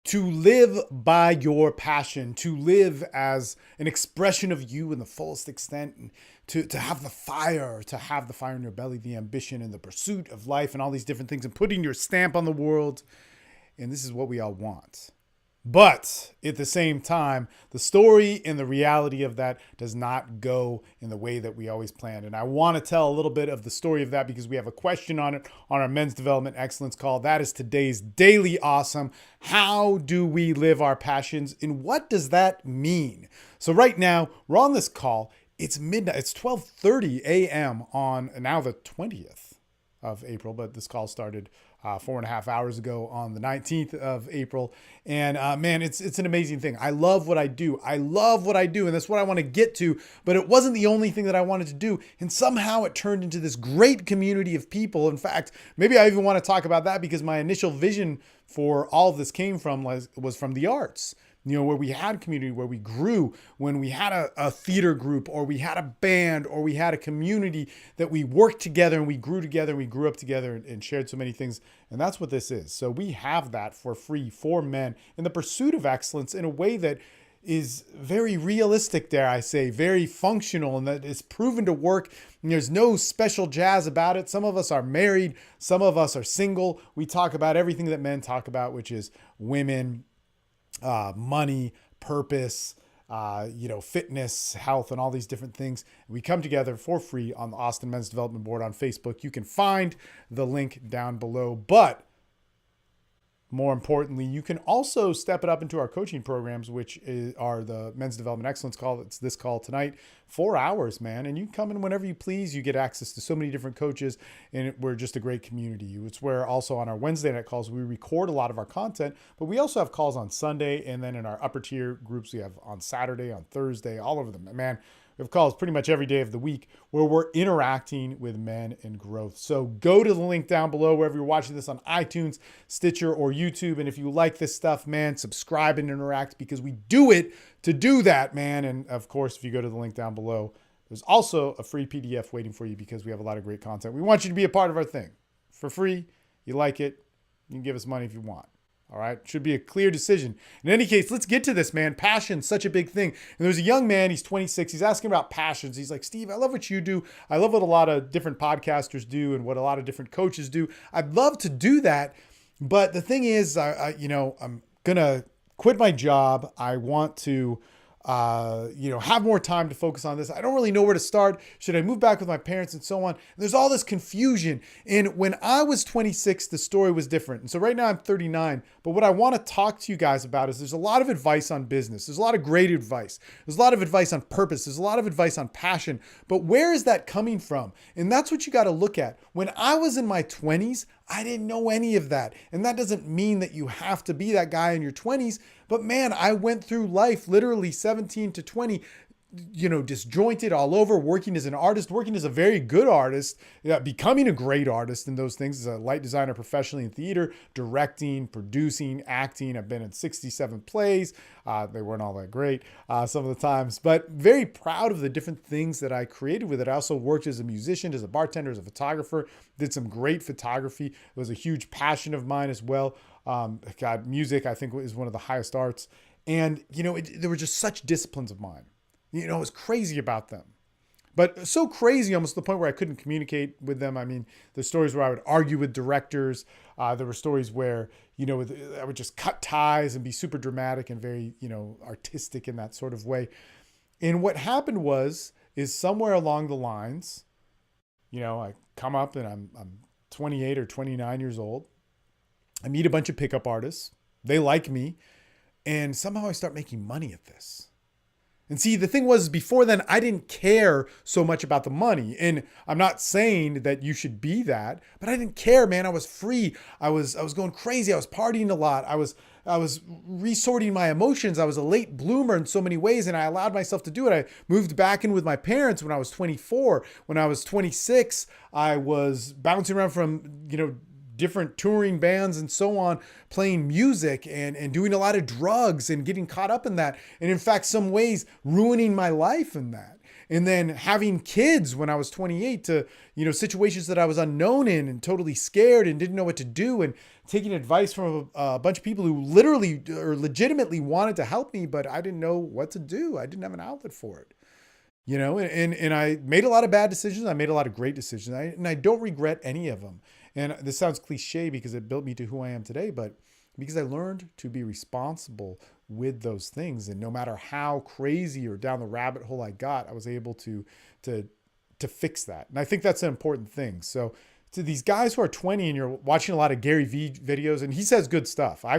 to live by your passion, to live as an expression of you in the fullest extent, and to have the fire in your belly, the ambition and the pursuit of life and all these different things and putting your stamp on the world. And this is what we all want. But at the same time, the story and the reality of that does not go in the way that we always planned. And I want to tell a little bit of the story of that because we have a question on it on our Men's Development Excellence call. That is today's Daily Awesome. How do we live our passions and what does that mean? So right now, we're on this call. It's midnight. It's 12:30 a.m. on now the 20th of April, but this call started 4.5 hours ago on the 19th of April. And man, it's an amazing thing. I love what I do. And that's what I want to get to. But it wasn't the only thing that I wanted to do. And somehow it turned into this great community of people. In fact, maybe I even want to talk about that because my initial vision for all of this came from was from the arts. Where we had community, where we grew, when we had a theater group or we had a band or we had a community that we worked together and we grew together and we grew up together and shared so many things. And that's what this is. So we have that for free for men in the pursuit of excellence in a way that is very realistic, dare I say, very functional, and that is proven to work. And there's no special jazz about it. Some of us are married. Some of us are single. We talk about everything that men talk about, which is women, money, purpose, fitness, health, and all these different things. We come together for free on the Austin Men's Development Board on Facebook. You can find the link down below, but more importantly, you can also step it up into our coaching programs, which are the Men's Development Excellence call. It's this call tonight, 4 hours, man. And you can come in whenever you please. You get access to so many different coaches, and we're just a great community. It's where also on our Wednesday night calls, we record a lot of our content, but we also have calls on Sunday. And then in our upper tier groups, we have on Saturday, on Thursday, all over them. Man, we have calls pretty much every day of the week where we're interacting with men and growth. So go to the link down below wherever you're watching this on iTunes, Stitcher, or YouTube. And if you like this stuff, man, subscribe and interact because we do it to do that, man. And of course, if you go to the link down below, there's also a free PDF waiting for you because we have a lot of great content. We want you to be a part of our thing for free. You like it, you can give us money if you want. All right. Should be a clear decision. In any case, let's get to this, man. Passion's such a big thing. And there's a young man, he's 26. He's asking about passions. He's like, Steve, I love what you do. I love what a lot of different podcasters do and what a lot of different coaches do. I'd love to do that. But the thing is, I'm going to quit my job. I want to, have more time to focus on this. I don't really know where to start. Should I move back with my parents and so on? And there's all this confusion. And when I was 26, the story was different. And so right now I'm 39. But what I want to talk to you guys about is there's a lot of advice on business. There's a lot of great advice. There's a lot of advice on purpose. There's a lot of advice on passion. But where is that coming from? And that's what you got to look at. When I was in my 20s, I didn't know any of that. And that doesn't mean that you have to be that guy in your 20s. But man, I went through life literally 17 to 20, disjointed all over, working as an artist, working as a very good artist, becoming a great artist in those things as a light designer professionally in theater, directing, producing, acting. I've been in 67 plays. They weren't all that great some of the times, but very proud of the different things that I created with it. I also worked as a musician, as a bartender, as a photographer, did some great photography. It was a huge passion of mine as well. Music, I think, is one of the highest arts. And, there were just such disciplines of mine. I was crazy about them. But so crazy almost to the point where I couldn't communicate with them. I mean, there's stories where I would argue with directors. There were stories where, I would just cut ties and be super dramatic and very, artistic in that sort of way. And what happened is somewhere along the lines, I come up and I'm 28 or 29 years old. I meet a bunch of pickup artists. They like me. And somehow I start making money at this. And see, the thing was, before then, I didn't care so much about the money. And I'm not saying that you should be that, but I didn't care, man. I was free. I was going crazy. I was partying a lot. I was resorting my emotions. I was a late bloomer in so many ways, and I allowed myself to do it. I moved back in with my parents when I was 24. When I was 26, I was bouncing around from, different touring bands and so on, playing music and doing a lot of drugs and getting caught up in that. And in fact, some ways ruining my life in that. And then having kids when I was 28 to, situations that I was unknown in and totally scared and didn't know what to do. And taking advice from a bunch of people who literally or legitimately wanted to help me, but I didn't know what to do. I didn't have an outlet for it. And I made a lot of bad decisions. I made a lot of great decisions. And I don't regret any of them. And this sounds cliche because it built me to who I am today, but because I learned to be responsible with those things. And no matter how crazy or down the rabbit hole I got, I was able to fix that. And I think that's an important thing. So to these guys who are 20 and you're watching a lot of Gary Vee videos, and he says good stuff. I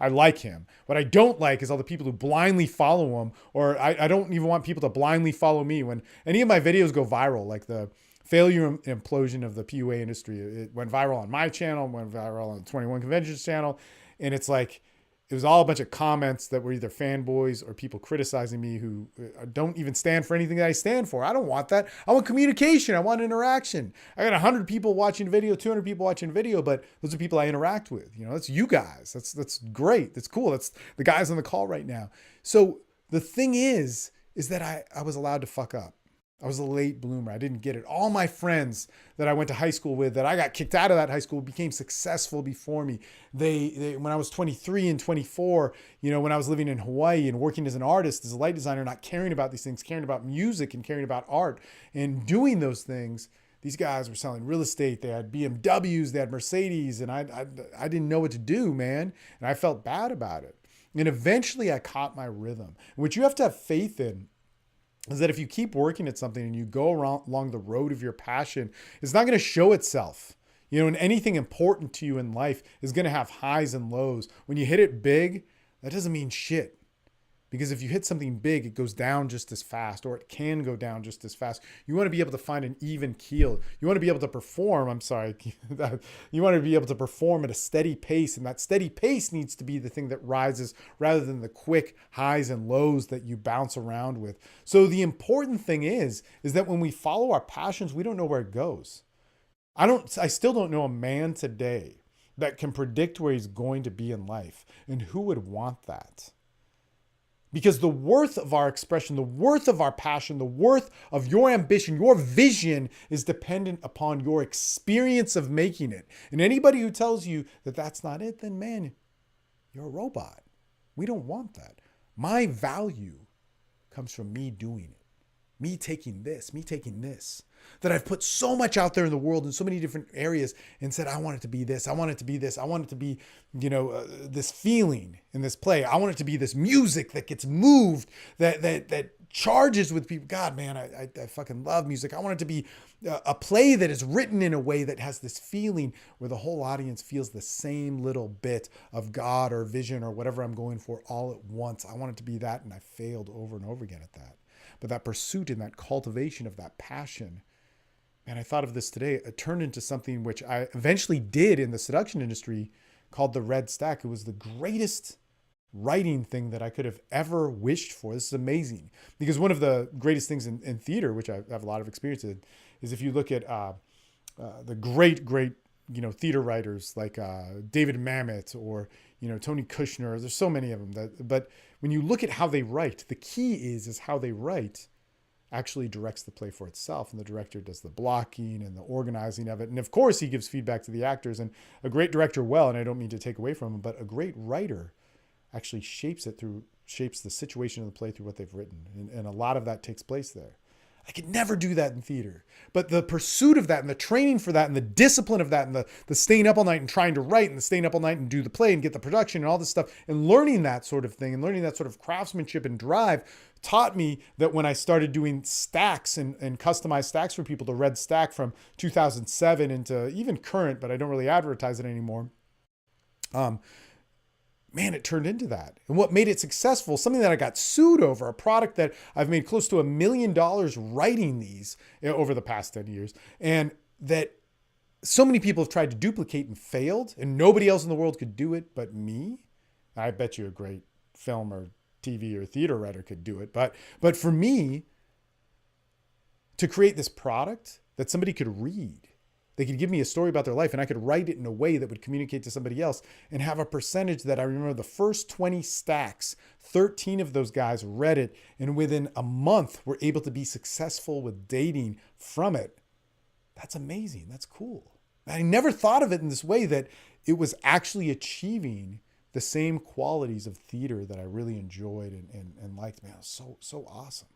like him. What I don't like is all the people who blindly follow him, or I don't even want people to blindly follow me. When any of my videos go viral, like the failure and implosion of the PUA industry, it went viral on my channel, went viral on the 21 Conventions channel. And it's like, it was all a bunch of comments that were either fanboys or people criticizing me who don't even stand for anything that I stand for. I don't want that. I want communication. I want interaction. I got 100 people watching video, 200 people watching video, but those are people I interact with. That's you guys. That's great. That's cool. That's the guys on the call right now. So the thing is that I was allowed to fuck up. I was a late bloomer. I didn't get it. All my friends that I went to high school with, that I got kicked out of that high school, became successful before me. They when I was 23 and 24, when I was living in Hawaii and working as an artist, as a light designer, not caring about these things, caring about music and caring about art and doing those things, these guys were selling real estate. They had BMWs, they had Mercedes, and I didn't know what to do, man. And I felt bad about it. And eventually I caught my rhythm, which you have to have faith in. Is that if you keep working at something and you go along the road of your passion, it's not going to show itself. And anything important to you in life is going to have highs and lows. When you hit it big, that doesn't mean shit. Because if you hit something big, it goes down just as fast, or it can go down just as fast. You want to be able to find an even keel. You want to be able to perform, you want to be able to perform at a steady pace, and that steady pace needs to be the thing that rises rather than the quick highs and lows that you bounce around with. So the important thing is that when we follow our passions, we don't know where it goes. I still don't know a man today that can predict where he's going to be in life, and who would want that? Because the worth of our expression, the worth of our passion, the worth of your ambition, your vision is dependent upon your experience of making it. And anybody who tells you that that's not it, then man, you're a robot. We don't want that. My value comes from me doing it. Me taking this, that I've put so much out there in the world in so many different areas and said, I want it to be this. I want it to be this. I want it to be, this feeling in this play. I want it to be this music that gets moved, that charges with people. God, man, I fucking love music. I want it to be a play that is written in a way that has this feeling where the whole audience feels the same little bit of God or vision or whatever I'm going for all at once. I want it to be that. And I failed over and over again at that. But that pursuit and that cultivation of that passion, man, I thought of this today. It turned into something which I eventually did in the seduction industry called the Red Stack. It was the greatest writing thing that I could have ever wished for. This is amazing. Because one of the greatest things in theater, which I have a lot of experience in, is if you look at the great, theater writers like David Mamet or, Tony Kushner. There's so many of them. But when you look at how they write, the key is how they write actually directs the play for itself. And the director does the blocking and the organizing of it. And of course, he gives feedback to the actors. And a great director, and I don't mean to take away from him, but a great writer actually shapes the situation of the play through what they've written. And a lot of that takes place there. I could never do that in theater. But the pursuit of that and the training for that and the discipline of that and the staying up all night and trying to write and the staying up all night and do the play and get the production and all this stuff and learning that sort of thing and learning that sort of craftsmanship and drive taught me that when I started doing stacks and customized stacks for people, the Red Stack from 2007 into even current, but I don't really advertise it anymore. Man, it turned into that. And what made it successful, something that I got sued over, a product that I've made close to $1 million writing these over the past 10 years. And that so many people have tried to duplicate and failed, and nobody else in the world could do it but me. I bet you a great film or TV or theater writer could do it. But for me, to create this product that somebody could read, they could give me a story about their life and I could write it in a way that would communicate to somebody else and have a percentage that I remember the first 20 stacks, 13 of those guys read it and within a month were able to be successful with dating from it. That's amazing. That's cool. I never thought of it in this way that it was actually achieving the same qualities of theater that I really enjoyed and liked. Man, it was so awesome.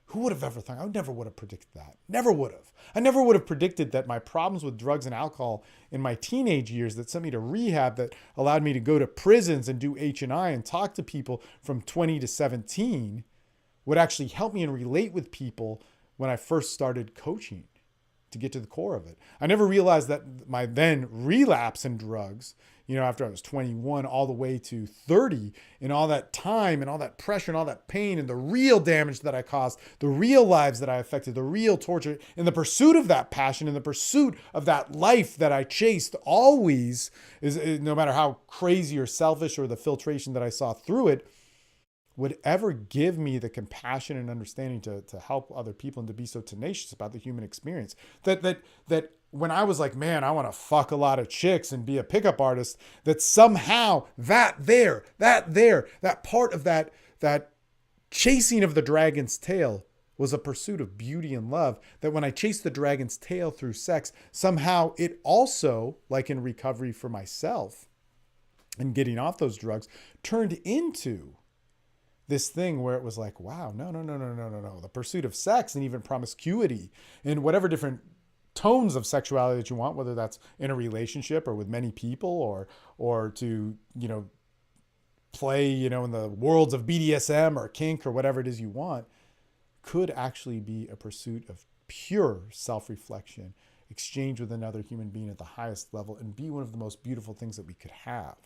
Who would have ever thought? I never would have predicted that. Never would have. I never would have predicted that my problems with drugs and alcohol in my teenage years that sent me to rehab, that allowed me to go to prisons and do H&I and talk to people from 20 to 17, would actually help me and relate with people when I first started coaching to get to the core of it. I never realized that my then relapse in drugs, after I was 21 all the way to 30, and all that time and all that pressure and all that pain and the real damage that I caused, the real lives that I affected, the real torture, in the pursuit of that passion, in the pursuit of that life that I chased always, is no matter how crazy or selfish or the filtration that I saw through it, would ever give me the compassion and understanding to help other people and to be so tenacious about the human experience. That when I was like, man, I want to fuck a lot of chicks and be a pickup artist, that somehow that part of that chasing of the dragon's tail was a pursuit of beauty and love, that when I chased the dragon's tail through sex, somehow it also, like in recovery for myself and getting off those drugs, turned into this thing where it was like, wow, no. The pursuit of sex and even promiscuity and whatever different tones of sexuality that you want, whether that's in a relationship or with many people or to, play, in the worlds of BDSM or kink or whatever it is you want, could actually be a pursuit of pure self-reflection, exchange with another human being at the highest level, and be one of the most beautiful things that we could have.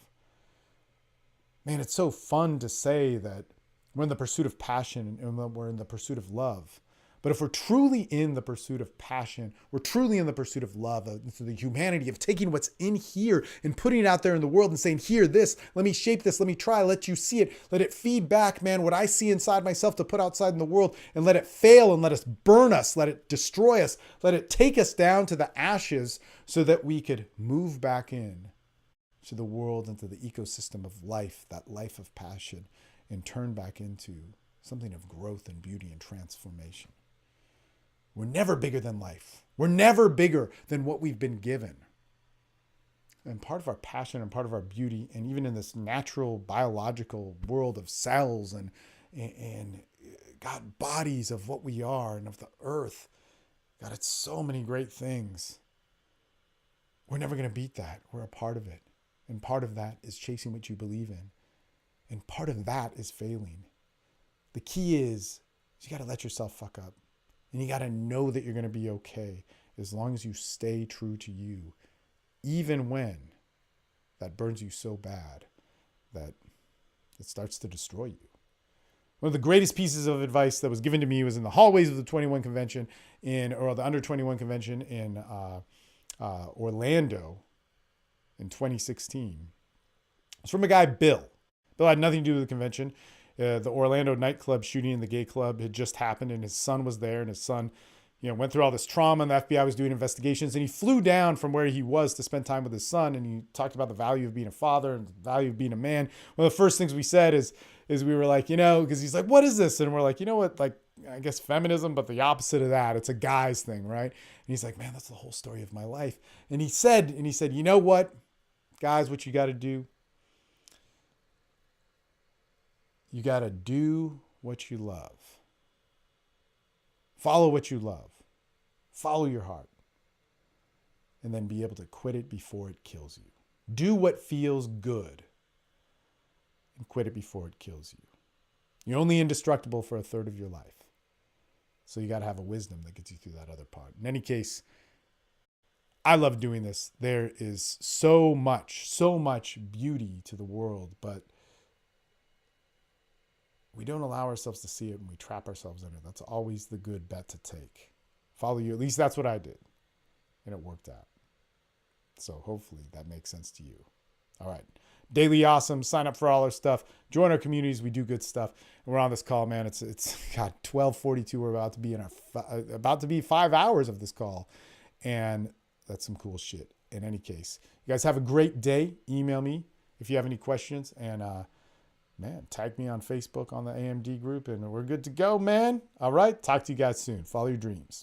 Man, it's so fun to say that we're in the pursuit of passion and we're in the pursuit of love. But if we're truly in the pursuit of passion, we're truly in the pursuit of love, the humanity of taking what's in here and putting it out there in the world and saying, here, this, let me shape this, let me try, let you see it, let it feed back, man, what I see inside myself to put outside in the world, and let it fail and let us burn us, let it destroy us, let it take us down to the ashes so that we could move back in to the world, into the ecosystem of life, that life of passion, and turn back into something of growth and beauty and transformation. We're never bigger than life. We're never bigger than what we've been given. And part of our passion and part of our beauty, and even in this natural biological world of cells and God, bodies of what we are and of the earth, God, it's so many great things. We're never going to beat that. We're a part of it. And part of that is chasing what you believe in. And part of that is failing. The key is you got to let yourself fuck up. And you got to know that you're going to be okay as long as you stay true to you, even when that burns you so bad that it starts to destroy you. One of the greatest pieces of advice that was given to me was in the hallways of the 21 convention or the under 21 convention in Orlando in 2016. It's from a guy, Bill. Bill had nothing to do with the convention. The Orlando nightclub shooting in the gay club had just happened, and his son was there, and his son, went through all this trauma, and the FBI was doing investigations, and he flew down from where he was to spend time with his son, and he talked about the value of being a father and the value of being a man. One of the first things we said is we were like, because he's like, what is this? And we're like, what, like, I guess feminism, but the opposite of that. It's a guy's thing, right? And he's like, man, that's the whole story of my life. And he said, you know what, guys, what you got to do? You got to do what you love. Follow what you love. Follow your heart. And then be able to quit it before it kills you. Do what feels good and quit it before it kills you. You're only indestructible for a third of your life. So you got to have a wisdom that gets you through that other part. In any case, I love doing this. There is so much beauty to the world, but we don't allow ourselves to see it and we trap ourselves in it. That's always the good bet to take. Follow you. At least that's what I did. And it worked out. So hopefully that makes sense to you. All right. Daily Awesome. Sign up for all our stuff. Join our communities. We do good stuff. And we're on this call, man. It's God, 12:42. We're about to be about to be 5 hours of this call. And that's some cool shit. In any case, you guys have a great day. Email me if you have any questions. And, man, tag me on Facebook on the AMD group, and we're good to go, man. All right. Talk to you guys soon. Follow your dreams.